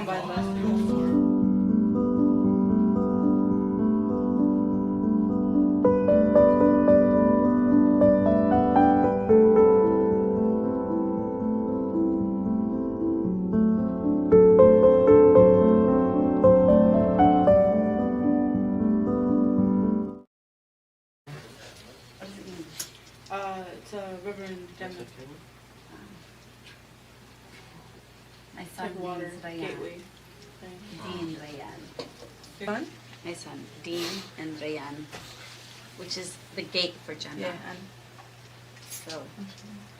come by the last week. It's a river in Denver. My son Like water name's Rayan. gateway thing. Dean Rayan. Your son? My son, Dean and Rayan, which is the gate for Jannah. Yeah, and So,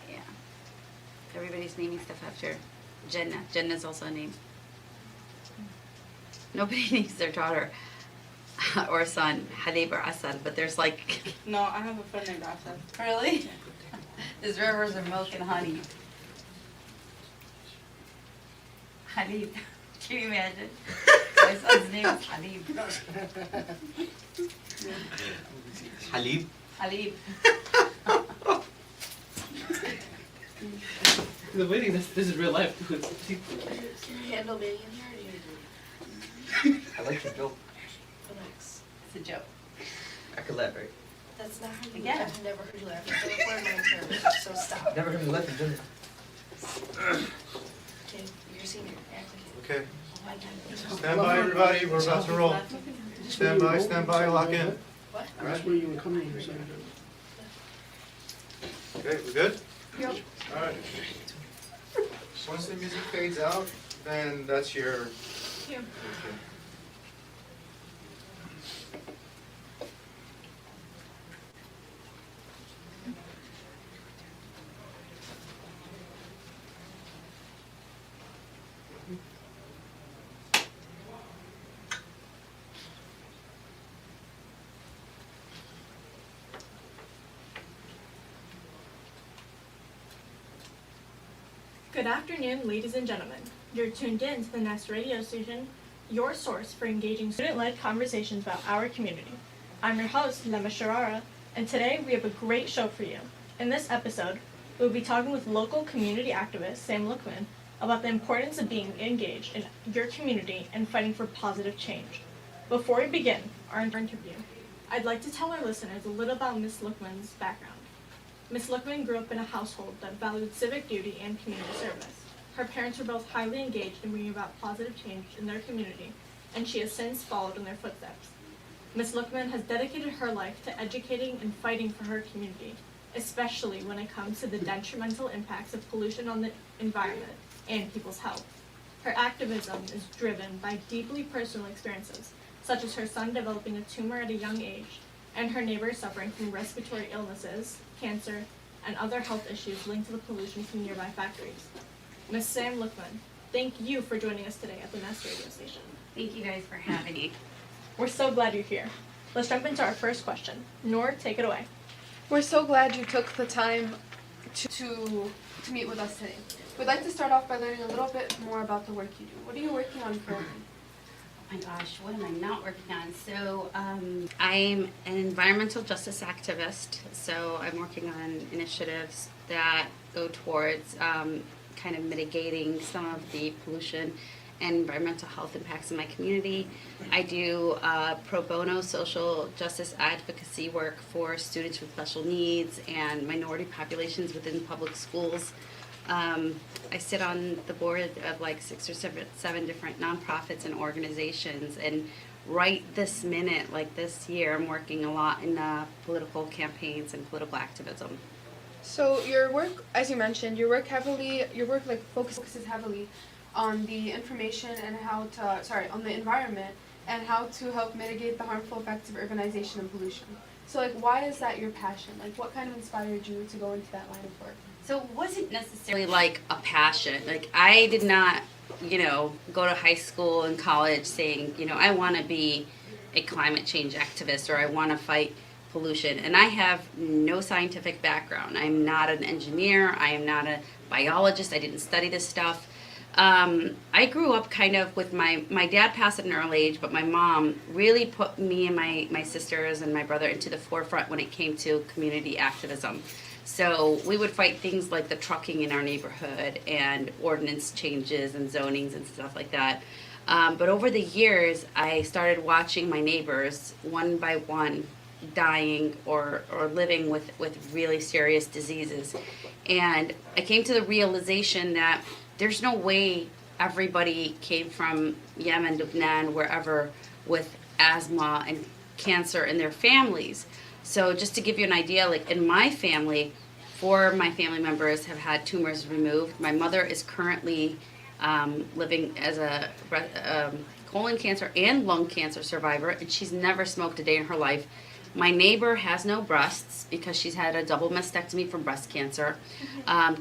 yeah. Everybody's naming stuff after Jannah. Jannah is also a name. Nobody names their daughter or son Halib or Asad, but there's like... no, I have a friend named Asad. Really? His rivers are milk and honey. Halib. Can you imagine? My son's name is Halib. Halib? Halib. The waiting, this is real life. Can you handle being in here, or do you I like your joke. relax? It's a joke. I could laugh, right? That's not how you Yeah. laugh. I've never heard you laugh. It's a recording on camera, so stop. Never heard me laugh in Jannah. Okay, you're a senior. Act like Okay, it. Oh my God. stand by everybody, we're about to roll. Stand by, lock in. What? That's where you were coming from, Senator. Okay, we good? Yep. Alright. Once the music fades out, then that's your... Here. Okay. Good afternoon, ladies and gentlemen. You're tuned in to the Nest radio station, your source for engaging student-led conversations about our community. I'm your host, Lema Sharara, and today we have a great show for you. In this episode, we'll be talking with local community activist Samraa Luqman about the importance of being engaged in your community and fighting for positive change. Before we begin our interview, I'd like to tell our listeners a little about Ms. Luqman's background. Ms. Luqman grew up in a household that valued civic duty and community service. Her parents were both highly engaged in bringing about positive change in their community, and she has since followed in their footsteps. Ms. Luqman has dedicated her life to educating and fighting for her community, especially when it comes to the detrimental impacts of pollution on the environment and people's health. Her activism is driven by deeply personal experiences, such as her son developing a tumor at a young age, and her neighbors suffering from respiratory illnesses, cancer, and other health issues linked to the pollution from nearby factories. Ms. Sam Luqman, thank you for joining us today at the Nest radio station. Thank you guys for having me. We're so glad you're here. Let's jump into our first question. Noor, take it away. We're so glad you took the time to meet with us today. We'd like to start off by learning a little bit more about the work you do. What are you working on currently? Oh my gosh, what am I not working on? So I'm an environmental justice activist. So I'm working on initiatives that go towards kind of mitigating some of the pollution and environmental health impacts in my community. I do pro bono social justice advocacy work for students with special needs and minority populations within public schools. I sit on the board of like 6 or 7 different nonprofits and organizations, and right this minute, like this year, I'm working a lot in political campaigns and political activism. So your work, as you mentioned, your work like focuses heavily on the information and on the environment and how to help mitigate the harmful effects of urbanization and pollution. So like, why is that your passion? Like, what kind of inspired you to go into that line of work? So it wasn't necessarily like a passion. Like I did not, go to high school and college saying, I want to be a climate change activist or I want to fight pollution. And I have no scientific background. I'm not an engineer. I am not a biologist. I didn't study this stuff. I grew up kind of with my dad passed at an early age, but my mom really put me and my sisters and my brother into the forefront when it came to community activism. So we would fight things like the trucking in our neighborhood and ordinance changes and zonings and stuff like that. But over the years, I started watching my neighbors one by one dying or living with really serious diseases. And I came to the realization that there's no way everybody came from Yemen, Lebanon, wherever, with asthma and cancer in their families. So just to give you an idea, like in my family, 4 of my family members have had tumors removed. My mother is currently living as a colon cancer and lung cancer survivor, and she's never smoked a day in her life. My neighbor has no breasts because she's had a double mastectomy from breast cancer.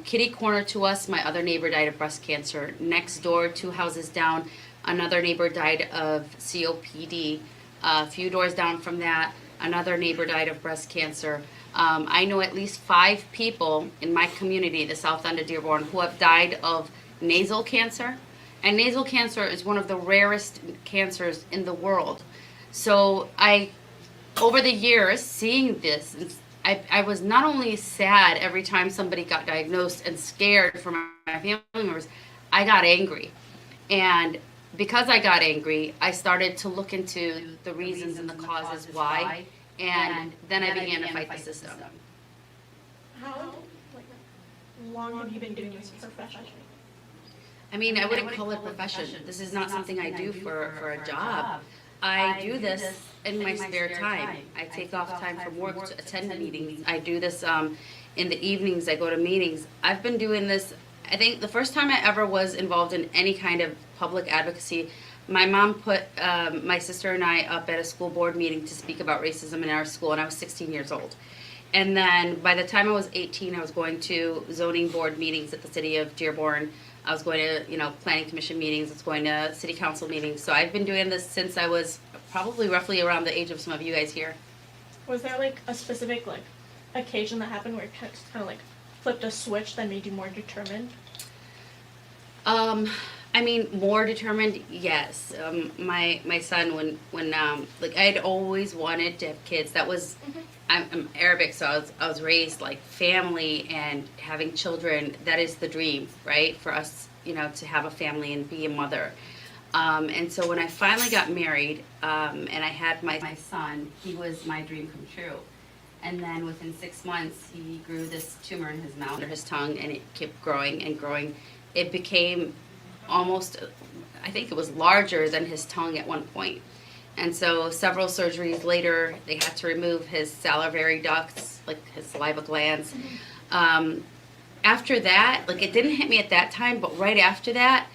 Kitty corner to us, my other neighbor died of breast cancer. Next door, 2 houses down, another neighbor died of COPD. A few doors down from that, another neighbor died of breast cancer. I know at least 5 people in my community, the south end of Dearborn, who have died of nasal cancer. And nasal cancer is one of the rarest cancers in the world. So over the years, seeing this, I was not only sad every time somebody got diagnosed and scared for my family members, I got angry. And because I got angry, I started to look into the reasons and the causes why, and then I began to fight the system. How long have you been doing this professionally? I mean, I wouldn't call it a profession. This is not something I do for a job. I do this in my spare time. I take off time from work to attend meetings. I do this in the evenings. I go to meetings. I've been doing this, I think the first time I ever was involved in any kind of public advocacy, my mom put my sister and I up at a school board meeting to speak about racism in our school, and I was 16 years old. And then by the time I was 18, I was going to zoning board meetings at the city of Dearborn. I was going to, planning commission meetings. I was going to city council meetings. So I've been doing this since I was probably roughly around the age of some of you guys here. Was there like a specific occasion that happened where it kind of flipped a switch that made you more determined? I mean, more determined, yes. My son, when I'd always wanted to have kids. That was, I'm Arabic, so I was raised like family and having children. That is the dream, right? For us, to have a family and be a mother. And so when I finally got married, and I had my son, he was my dream come true. And then within 6 months, he grew this tumor in his mouth, under his tongue, and it kept growing and growing. It became almost, I think it was larger than his tongue at one point. And so several surgeries later, they had to remove his salivary ducts, like his saliva glands. After that, it didn't hit me at that time, but right after that,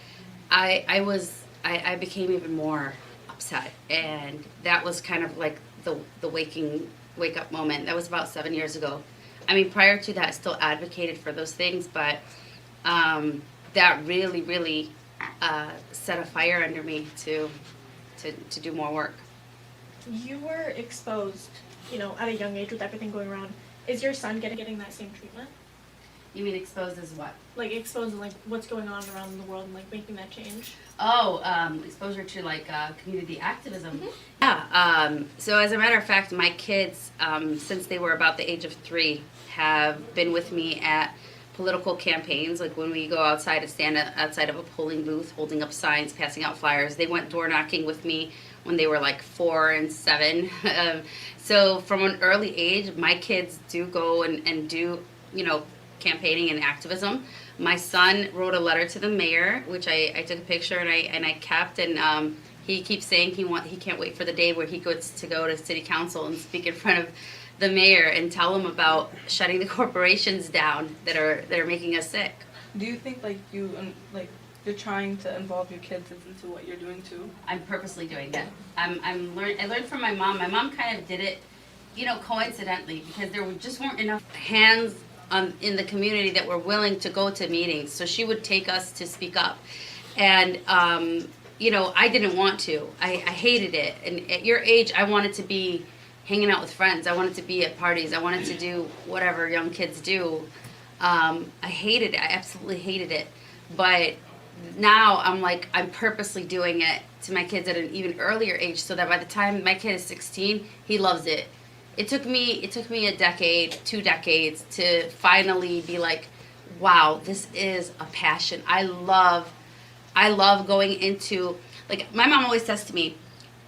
I became even more upset. And that was kind of like the wake up moment. That was about 7 years ago. I mean, prior to that, I still advocated for those things, but that really, really set a fire under me to do more work. You were exposed, at a young age with everything going around. Is your son getting that same treatment? You mean exposed as what? Exposed to what's going on around the world and making that change? Oh, exposure to community activism. Yeah. So as a matter of fact, my kids, since they were about the age of 3, have been with me at political campaigns. Like when we go outside and stand outside of a polling booth, holding up signs, passing out flyers. They went door knocking with me when they were 4 and 7. So from an early age, my kids do go and do, campaigning and activism. My son wrote a letter to the mayor, which I took a picture and I kept, and he keeps saying he can't wait for the day where he gets to go to city council and speak in front of the mayor and tell him about shutting the corporations down that are making us sick. Do you think you're trying to involve your kids into what you're doing too? I'm purposely doing that. I learned from my mom. My mom kind of did it, coincidentally, because there just weren't enough hands in the community that were willing to go to meetings. So she would take us to speak up. And, I didn't want to. I hated it. And at your age, I wanted to be hanging out with friends. I wanted to be at parties. I wanted to do whatever young kids do. I hated it. I absolutely hated it. But now I'm purposely doing it to my kids at an even earlier age so that by the time my kid is 16, he loves it. it took me a decade, 2 decades to finally be like, wow, this is a passion. I love going into, like, my mom always says to me,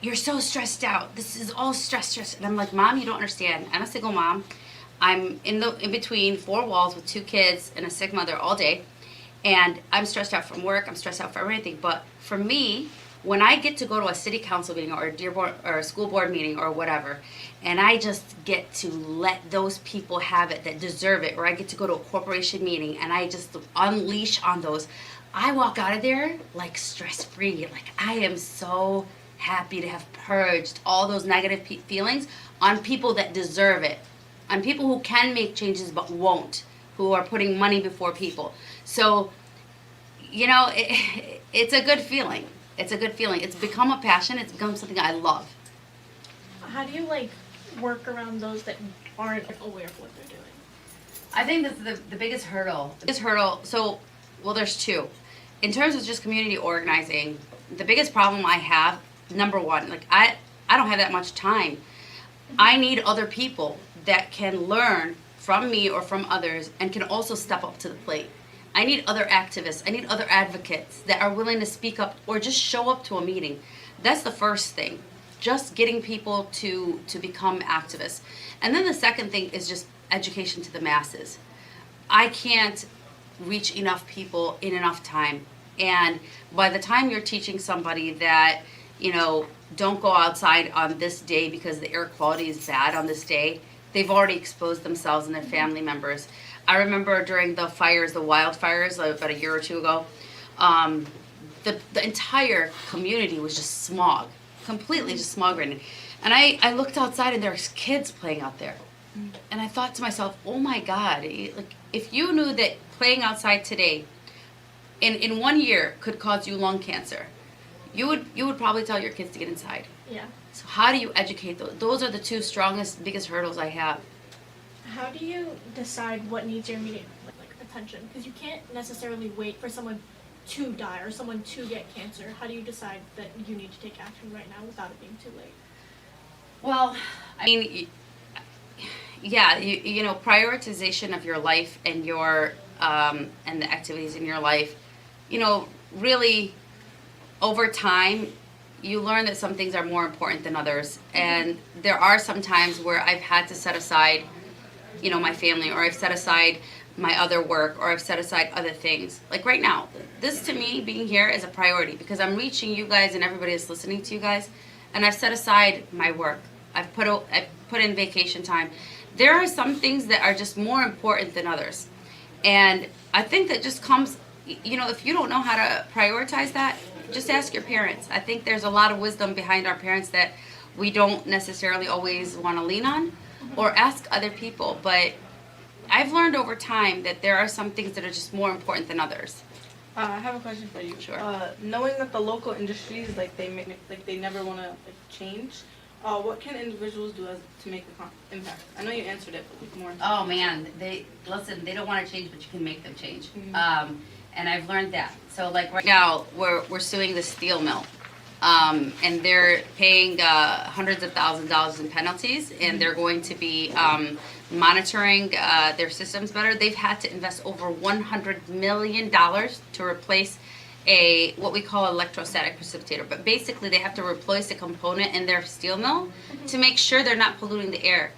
you're so stressed out. This is all stress. And I'm like, Mom, you don't understand. I'm a single mom. I'm in between 4 walls with 2 kids and a sick mother all day. And I'm stressed out from work. I'm stressed out for everything. But for me, when I get to go to a city council meeting or a Dearborn or a school board meeting or whatever, and I just get to let those people have it that deserve it, or I get to go to a corporation meeting and I just unleash on those, I walk out of there like stress-free. Like, I am so happy to have purged all those negative feelings on people that deserve it, on people who can make changes but won't, who are putting money before people. So, you know, it's a good feeling. It's a good feeling. It's become a passion. It's become something I love. How do you like work around those that aren't aware of what they're doing? I think that's the biggest hurdle. So, well, there's 2. In terms of just community organizing, the biggest problem I have, number 1, like I don't have that much time. I need other people that can learn from me or from others and can also step up to the plate. I need other activists. I need other advocates that are willing to speak up or just show up to a meeting. That's the first thing. Just getting people to become activists. And then the second thing is just education to the masses. I can't reach enough people in enough time. And by the time you're teaching somebody that, you know, don't go outside on this day because the air quality is bad on this day, they've already exposed themselves and their family members. I remember during the fires, the wildfires, about a year or 2 ago, the entire community was just smog, completely just smog ridden. And I looked outside and there's kids playing out there. And I thought to myself, oh my God, like, if you knew that playing outside today in 1 year could cause you lung cancer, you would probably tell your kids to get inside. Yeah. So how do you educate those? Those are the 2 strongest, biggest hurdles I have. How do you decide what needs your immediate like attention? Because you can't necessarily wait for someone to die or someone to get cancer. How do you decide that you need to take action right now without it being too late? Well, I mean, yeah, you know, prioritization of your life and your and the activities in your life, you know, really over time you learn that some things are more important than others. And there are some times where I've had to set aside, you know, my family, or I've set aside my other work, or I've set aside other things. Like right now, this to me, being here is a priority because I'm reaching you guys and everybody that's listening to you guys, and I've set aside my work. I've put in vacation time. There are some things that are just more important than others. And I think that just comes, you know, if you don't know how to prioritize that, just ask your parents. I think there's a lot of wisdom behind our parents that we don't necessarily always want to lean on, or ask other people. But I've learned over time that there are some things that are just more important than others. I have a question for you. Sure. Knowing that the local industries, like they never want to change, what can individuals do to make an impact? I know you answered it, but more. Oh man, they don't want to change, but you can make them change. And I've learned that. So like right now, we're suing the steel mill, and they're paying hundreds of thousands of dollars in penalties, and they're going to be monitoring their systems better. They've had to invest over $100 million to replace what we call electrostatic precipitator, but basically they have to replace a component in their steel mill to make sure they're not polluting the air.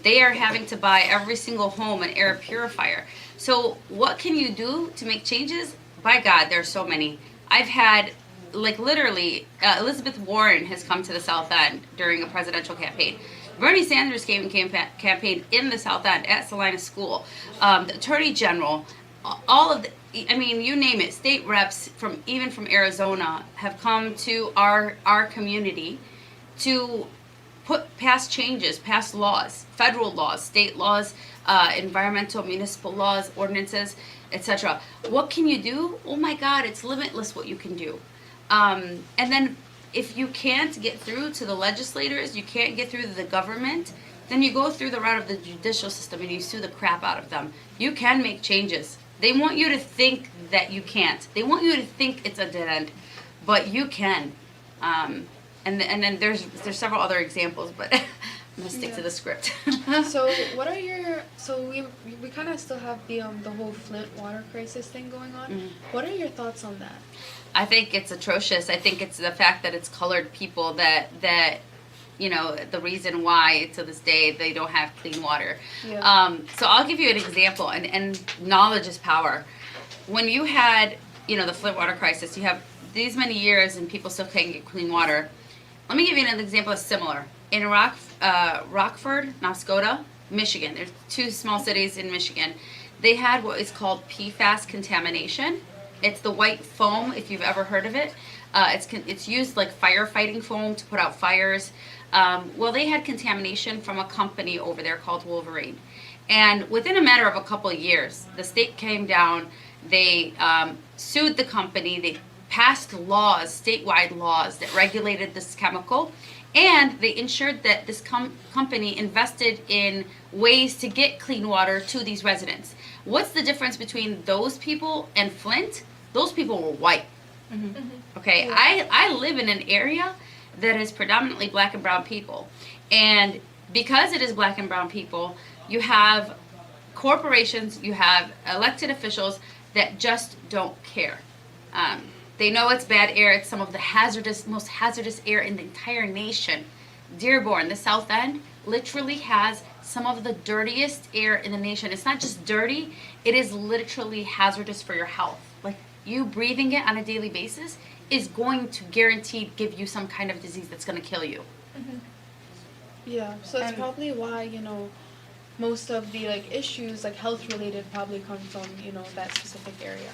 They are having to buy every single home an air purifier. So what can you do to make changes? By God, there are so many. I've had, like literally, Elizabeth Warren has come to the South End during a presidential campaign. Bernie Sanders came and campaigned in the South End at Salina School. The Attorney General, all of the, I mean, you name it, state reps even from Arizona have come to our community to pass changes, pass laws, federal laws, state laws, environmental, municipal laws, ordinances, etc. What can you do? Oh my God, it's limitless what you can do. And then if you can't get through to the legislators, you can't get through to the government, then you go through the route of the judicial system and you sue the crap out of them. You can make changes. They want you to think that you can't. They want you to think it's a dead end, but you can. And then there's several other examples, but I'm gonna stick Yeah. to the script. So what are your we kind of still have the whole Flint water crisis thing going on. Mhm. What are your thoughts on that? I think it's atrocious. I think it's the fact that it's colored people that you know, the reason why to this day they don't have clean water. Yeah. So I'll give you an example, and knowledge is power. When you had, you know, the Flint water crisis, you have these many years and people still can't get clean water. Let me give you an example that's similar. In Rockford, Nascoda, Michigan, there's two small cities in Michigan. They had what is called PFAS contamination. It's the white foam, if you've ever heard of it. It's used like firefighting foam to put out fires. Well, they had contamination from a company over there called Wolverine. And within a matter of a couple of years, the state came down, they sued the company, they passed laws, statewide laws that regulated this chemical, and they ensured that this company invested in ways to get clean water to these residents. What's the difference between those people and Flint? Those people were white. Okay, I live in an area that is predominantly black and brown people, and because it is black and brown people, you have corporations, you have elected officials that just don't care. They know it's bad air. It's some of the most hazardous air in the entire nation. Dearborn, the South End, literally has some of the dirtiest air in the nation. It's not just dirty, it is literally hazardous for your health. Like, you breathing it on a daily basis is going to guaranteed give you some kind of disease that's going to kill you. Yeah. So it's And- probably why, you know, most of the like issues like health related probably come from, you know, that specific area.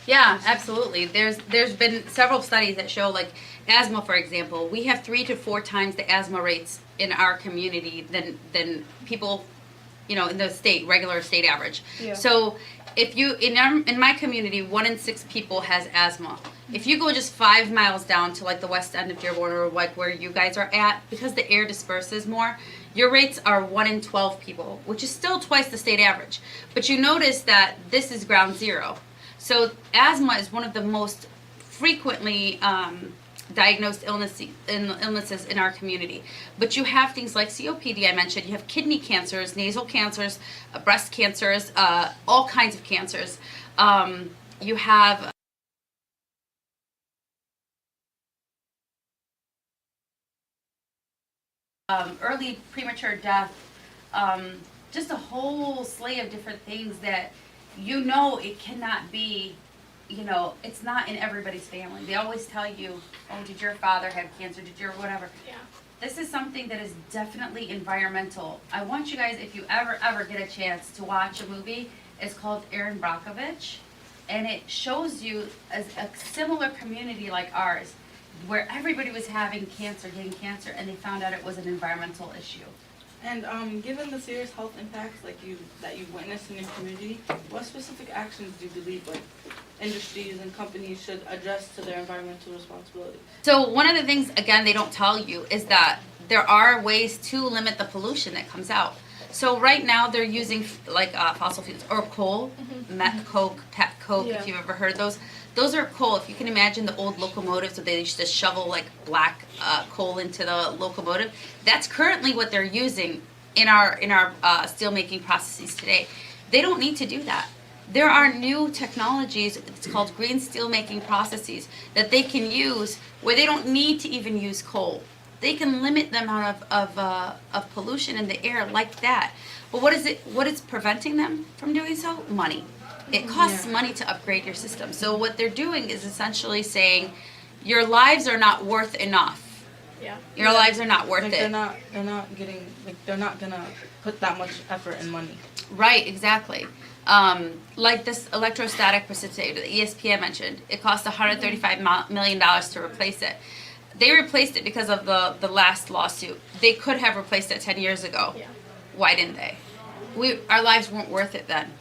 Yeah, absolutely. There's been several studies that show, like asthma, for example, we have 3 to 4 times the asthma rates in our community than people, you know, in the state, regular state average. Yeah. So if you in my community, 1 in 6 people has asthma. If you go just 5 miles down to like the west end of Dearborn or like where you guys are at, because the air disperses more, your rates are 1 in 12 people, which is still twice the state average. But you notice that this is ground zero. So asthma is one of the most frequently diagnosed illnesses in our community. But you have things like COPD, I mentioned. You have kidney cancers, nasal cancers, breast cancers, all kinds of cancers. You have early premature death, just a whole slew of different things that you know it cannot be, you know, it's not in everybody's family. They always tell you, oh, did your father have cancer? Did your whatever? Yeah. This is something that is definitely environmental. I want you guys, if you ever get a chance to watch a movie, it's called Erin Brockovich, and it shows you as a similar community like ours, where everybody was having cancer, getting cancer, and they found out it was an environmental issue. And given the serious health impacts that you've witnessed in your community, what specific actions do you believe like industries and companies should address to their environmental responsibility? So one of the things, again, they don't tell you is that there are ways to limit the pollution that comes out. So right now they're using like fossil fuels or coal, met coke, pet coke, Yeah. if you've ever heard those. Those are coal. If you can imagine the old locomotives that they used to shovel like black coal into the locomotive, that's currently what they're using in our steel making processes today. They don't need to do that. There are new technologies, it's called green steel making processes, that they can use where they don't need to even use coal. They can limit the amount of pollution in the air like that. But what is preventing them from doing so? Money. It costs money to upgrade your system. So what they're doing is essentially saying, your lives are not worth enough. Yeah. Your lives are not worth Like it. they're not gonna put that much effort and money. Right, exactly. Like this electrostatic precipitator, the ESP I mentioned, it cost $135 million to replace it. They replaced it because of the last lawsuit. They could have replaced it 10 years ago. Yeah. Why didn't they? Our lives weren't worth it then.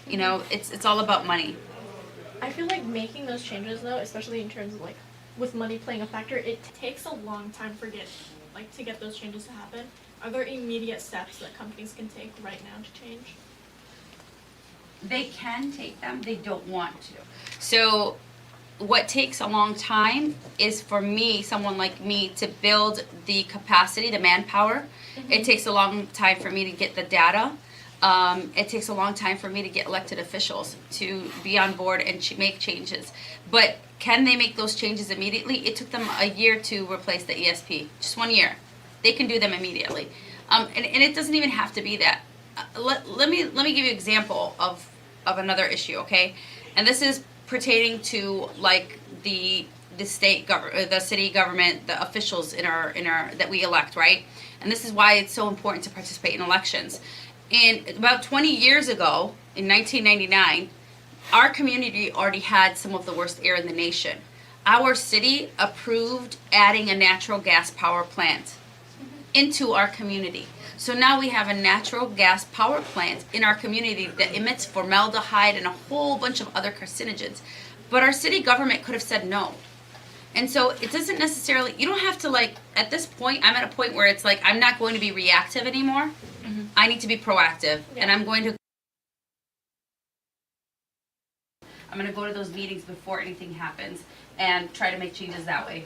You know, it's all about money. I feel like making those changes though, especially in terms of like with money playing a factor, it takes a long time to get those changes to happen. Are there immediate steps that companies can take right now to change? They can take them, they don't want to. So what takes a long time is for me, someone like me, to build the capacity, the manpower. It takes a long time for me to get the data. It takes a long time for me to get elected officials to be on board and make changes. But can they make those changes immediately? It took them a year to replace the ESP, just 1 year. They can do them immediately. And it doesn't even have to be that. Let me give you an example of another issue, okay? And this is pertaining to like the state government, the city government, the officials in our that we elect, right? And this is why it's so important to participate in elections. And about 20 years ago, in 1999, our community already had some of the worst air in the nation. Our city approved adding a natural gas power plant into our community. So now we have a natural gas power plant in our community that emits formaldehyde and a whole bunch of other carcinogens. But our city government could have said no. And so it doesn't necessarily, you don't have to like, at this point, I'm at a point where it's like, I'm not going to be reactive anymore. I need to be proactive. And I'm going to go to those meetings before anything happens and try to make changes that way.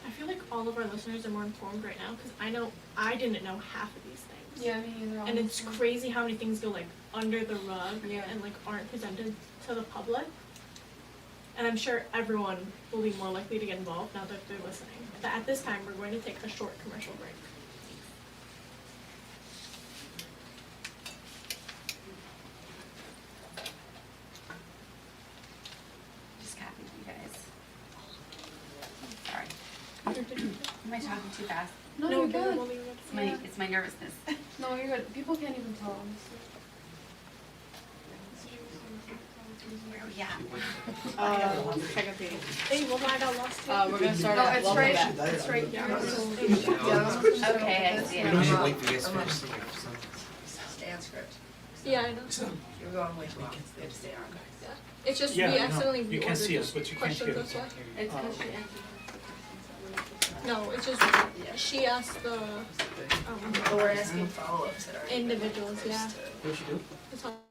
I feel like all of our listeners are more informed right now because I know I didn't know half of these things. Yeah, me either. And it's crazy how many things go like under the rug Yeah. and like aren't presented to the public. And I'm sure everyone will be more likely to get involved now that they're listening. But at this time, we're going to take a short commercial break. Just copy you guys. Sorry. Am I talking too fast? No, you're but good. we'll leave it. It's my nervousness. No, you're good. People can't even tell, honestly. Where are we at? Second page. Hey, well, I got lost too. We're gonna start No, at it's welcome right. back. It's right here. Okay, I see it. We should wait for you guys to finish singing. Stand script. Yeah, I know. You're going way too long. We have to stay on. It's just Yeah, we no, accidentally you can see us, but you can't questions, hear us. that's why. It's 'cause she answered. No, it's just she asked the But we're asking follow-ups that are. individuals, yeah. What you do? That's all.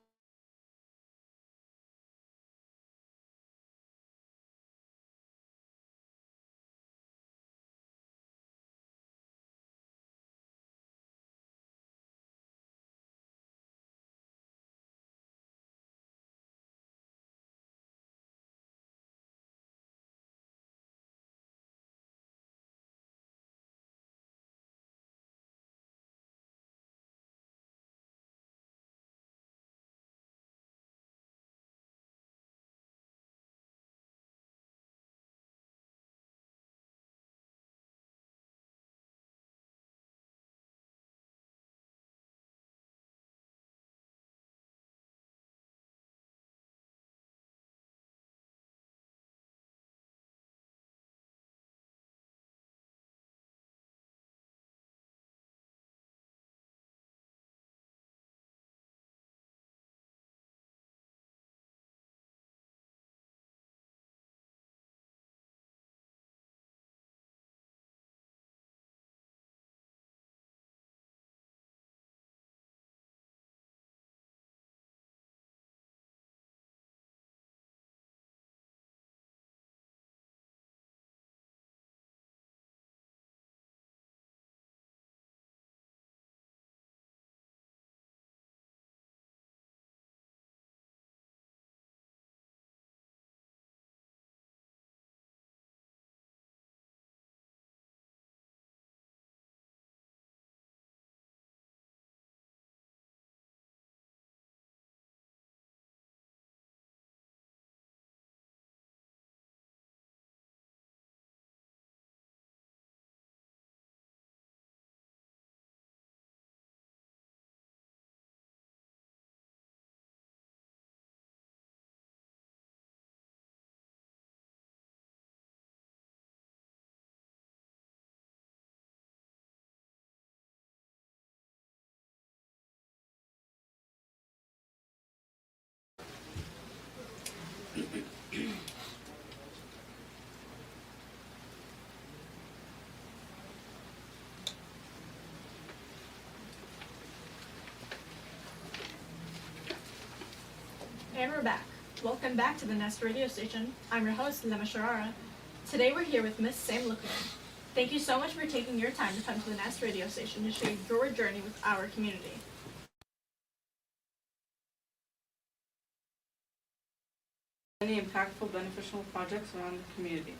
And we're back. welcome back to the Nest radio station. I'm your host, Lema Sharara. Today we're here with Miss Samraa Luqman. Thank you so much for taking your time to come to the Nest radio station to share your journey with our community. Any impactful, beneficial projects around the community?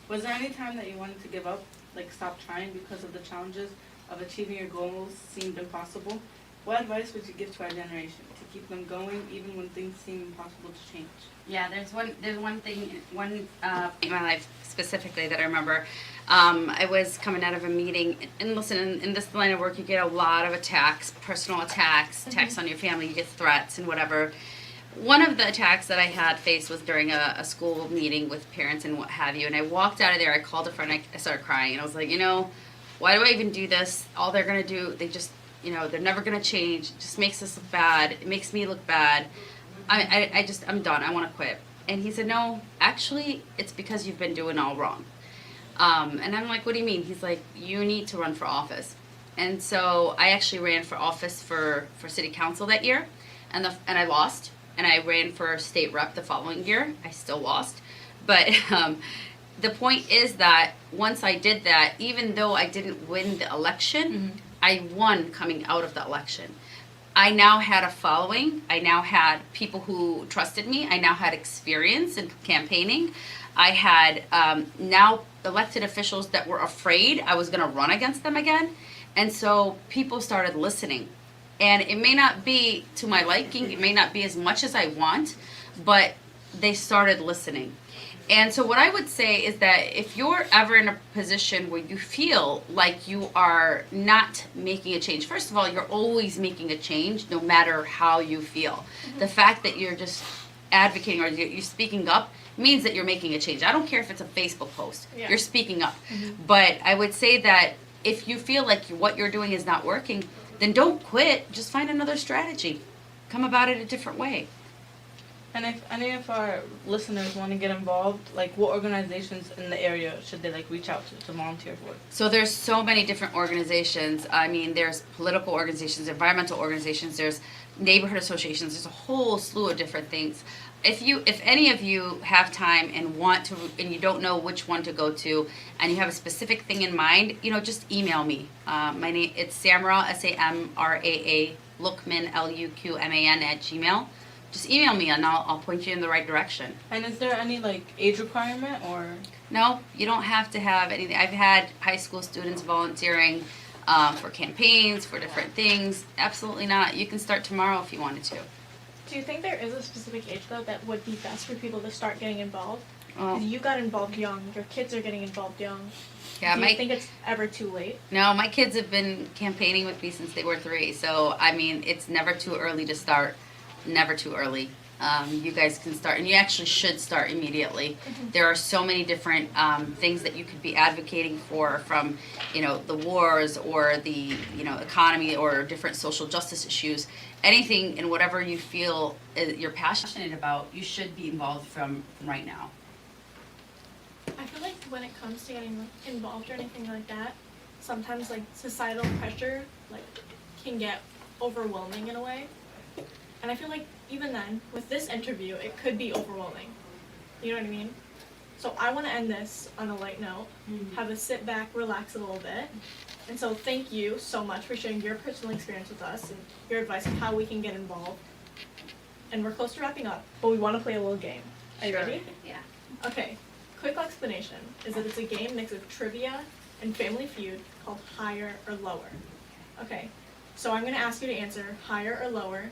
Was there any time that you wanted to give up, like stop trying because of the challenges of achieving your goals seemed impossible? What advice would you give to our generation to keep them going even when things seem impossible to change? Yeah, there's one thing in my life specifically that I remember. I was coming out of a meeting, and listen, in this line of work, you get a lot of attacks, personal attacks, attacks on your family, you get threats and whatever. One of the attacks that I had faced was during a school meeting with parents and what have you, and I walked out of there, I called a friend, I started crying, and I was like, why do I even do this? All they're gonna do, they just, they're never gonna change, it just makes us look bad, it makes me look bad. I'm done, I wanna quit. And he said, no, actually, it's because you've been doing all wrong. And I'm like, what do you mean? He's like, you need to run for office. And so I actually ran for office for city council that year, and I lost. And I ran for state rep the following year. I still lost. But the point is that once I did that, even though I didn't win the election, I won coming out of the election. I now had a following. I now had people who trusted me. I now had experience in campaigning. I had now elected officials that were afraid I was going to run against them again. And so people started listening. And it may not be to my liking, it may not be as much as I want, but they started listening. And so what I would say is that if you're ever in a position where you feel like you are not making a change, first of all, you're always making a change no matter how you feel. The fact that you're just advocating or you're speaking up means that you're making a change. I don't care if it's a Facebook post, you're speaking up. But I would say that if you feel like what you're doing is not working, then don't quit, just find another strategy. Come about it a different way. And if any of our listeners want to get involved, like what organizations in the area should they reach out to volunteer for? So there's so many different organizations. I mean, there's political organizations, environmental organizations, there's neighborhood associations, there's a whole slew of different things. If any of you have time and want to, and you don't know which one to go to, and you have a specific thing in mind, just email me. My name, it's Samraa, Samraa Luqman, Luqman @gmail. Just email me and I'll point you in the right direction. And is there any age requirement or? No, you don't have to have anything. I've had high school students volunteering for campaigns, for different things. Absolutely not. You can start tomorrow if you wanted to. Do you think there is a specific age, though, that would be best for people to start getting involved? Well, You got involved young. Your kids are getting involved young. yeah, Do you think it's ever too late? No, my kids have been campaigning with me since they were 3. So, I mean, it's never too early to start. Never too early. You guys can start, and you actually should start immediately. There are so many different things that you could be advocating for, from the wars or the economy or different social justice issues. Anything and whatever you feel you're passionate about, you should be involved from right now. I feel like when it comes to getting involved or anything like that, sometimes societal pressure can get overwhelming in a way. And I feel like even then, with this interview, it could be overwhelming. You know what I mean? So I want to end this on a light note, have us sit back, relax a little bit. And so thank you so much for sharing your personal experience with us and your advice on how we can get involved. And we're close to wrapping up, but we want to play a little game. Are you ready? Yeah. Okay, quick explanation is that it's a game mix of trivia and Family Feud called Higher or Lower. Okay, so I'm going to ask you to answer higher or lower,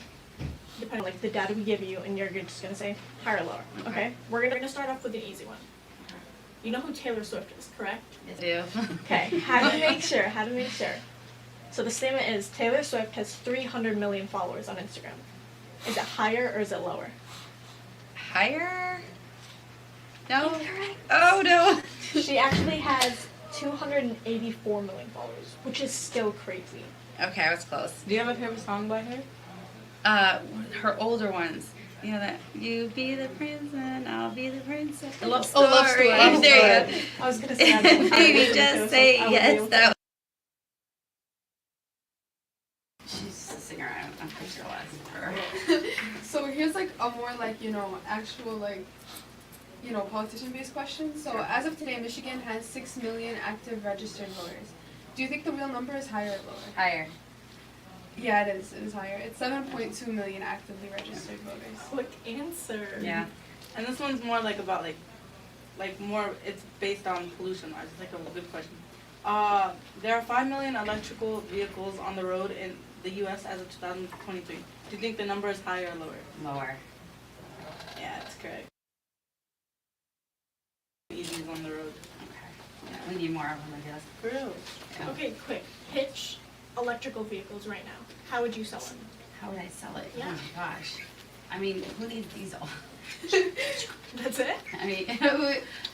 depending on the data we give you, and you're just going to say higher or lower. Okay? We're going to start off with an easy one. You know who Taylor Swift is, correct? Yes, I do. Okay, how to make sure. So the statement is Taylor Swift has 300 million followers on Instagram. Is it higher or is it lower? Higher? No. Oh no. She actually has 284 million followers, which is still crazy. Okay, I was close. Do you have a favorite song by her? Her older ones. You know that you be the prince and I'll be the princess. The Love Story. Love Story. There you go. I was gonna say that. Baby, just say yes. That she's a singer. I'm pretty sure it was her. So here's like a more like, actual like, politician-based question. So as of today, Michigan has 6 million active registered voters. Do you think the real number is higher or lower? Higher. Yeah, it is. It is higher. It's 7.2 million actively registered voters. Quick answer. Yeah. And this one's more like about like more, it's based on pollution wise. It's like a good question. There are 5 million electrical vehicles on the road in the U.S. as of 2023. Do you think the number is higher or lower? Lower. Yeah, that's correct. EVs on the road. Okay. Yeah, we need more of them, I guess. For real. Yeah. Okay, quick. Pitch electrical vehicles right now. How would you sell them? How would I sell it? Yeah. Oh my gosh. I mean, who needs diesel? That's it? I mean,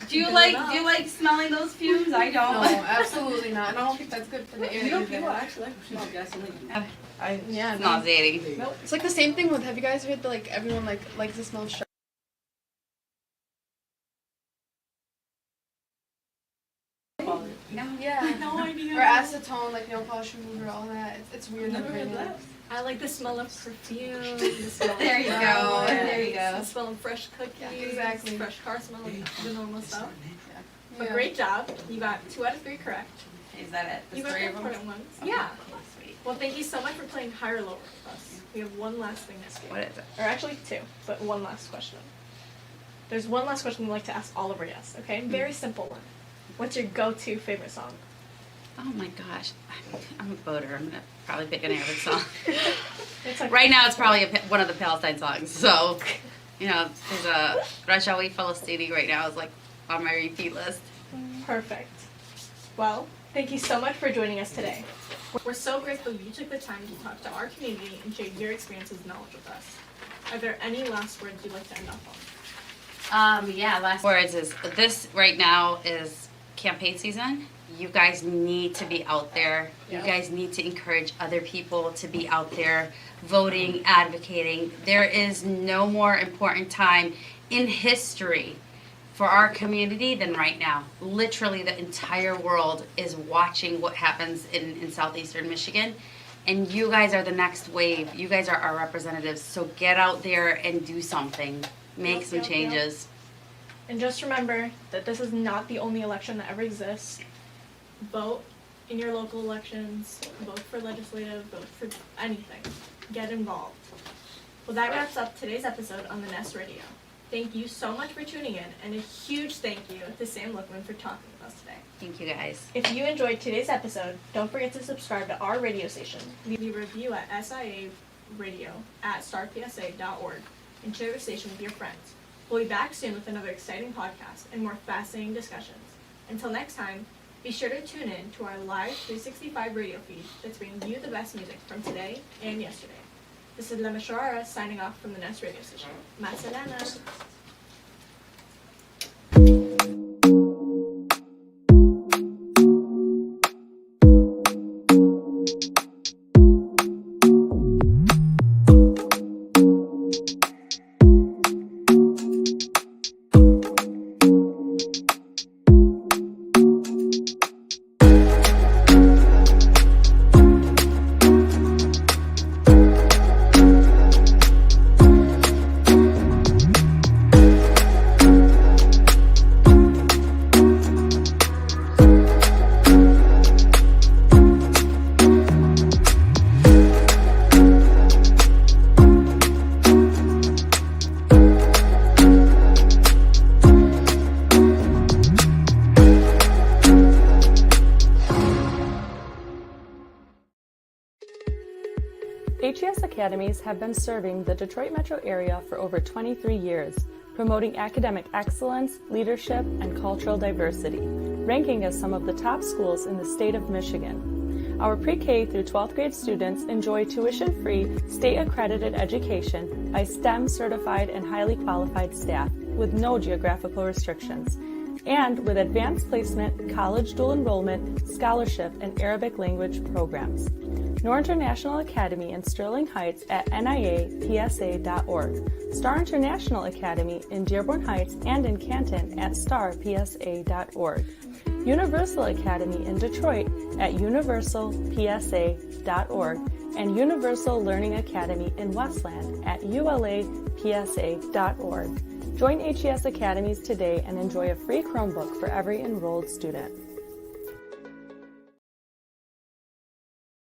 do you like smelling those fumes? I don't. No, absolutely not. And I don't think that's good for the air. You know, either. people actually like to smell gasoline. Yeah, It's nauseating. Nope. It's like the same thing with. Have you guys heard that like everyone likes to smell sharp? No. Yeah. No idea. Or acetone, like nail polish remover, all that. It's weird. Never like, heard really. that. I like the smell of perfume. The smell There of you go. flowers, There you go. The smell of fresh cookies. Yeah, exactly. Fresh car smell, like the normal stuff. But Yeah. great job. You got 2 out of 3 correct. Is that it? You The got 3 the of them? important ones. Okay. Yeah. Sweet. Well, thank you so much for playing higher or lower with us. We have one last thing to skip. What is it? Or actually 2, but one last question. There's one last question we like to ask all of our guests, okay? Very simple one. What's your go-to favorite song? Oh my gosh. I'm a voter. I'm gonna probably pick an Arabic song. It's like Right now, it's probably one of the Palestine songs. So, there's a Rajawi Falastini right now is like on my repeat list. Perfect. Well, thank you so much for joining us today. We're so grateful you took the time to talk to our community and share your experiences and knowledge with us. Are there any last words you'd like to end off on? Last words is this right now is campaign season. You guys need to be out there. Yep. You guys need to encourage other people to be out there voting, advocating. There is no more important time in history for our community than right now. Literally the entire world is watching what happens in southeastern Michigan. And you guys are the next wave. You guys are our representatives. So get out there and do something. Make some Yep. changes. And just remember that this is not the only election that ever exists. Vote in your local elections, vote for legislative, vote for anything. Get involved. Well, that wraps up today's episode on the Nest Radio. Thank you so much for tuning in, and a huge thank you to Sam Luqman for talking with us today. Thank you guys. If you enjoyed today's episode, don't forget to subscribe to our radio station. Leave a review at SIA Radio at starpsa.org and share the station with your friends. We'll be back soon with another exciting podcast and more fascinating discussions. Until next time, be sure to tune in to our live 365 radio feed that's bringing you the best music from today and yesterday. This is Lema Sharara signing off from the Nest Radio Station. Masalana. HES Academies have been serving the Detroit metro area for over 23 years, promoting academic excellence, leadership, and cultural diversity, ranking as some of the top schools in the state of Michigan. Our pre-K through 12th grade students enjoy tuition-free, state-accredited education by STEM-certified and highly qualified staff with no geographical restrictions, and with advanced placement, college dual enrollment, scholarship, and Arabic language programs. Nor International Academy in Sterling Heights at niapsa.org, Star International Academy in Dearborn Heights and in Canton at starpsa.org, Universal Academy in Detroit at universalpsa.org, and Universal Learning Academy in Westland at ulapsa.org. Join HES Academies today and enjoy a free Chromebook for every enrolled student.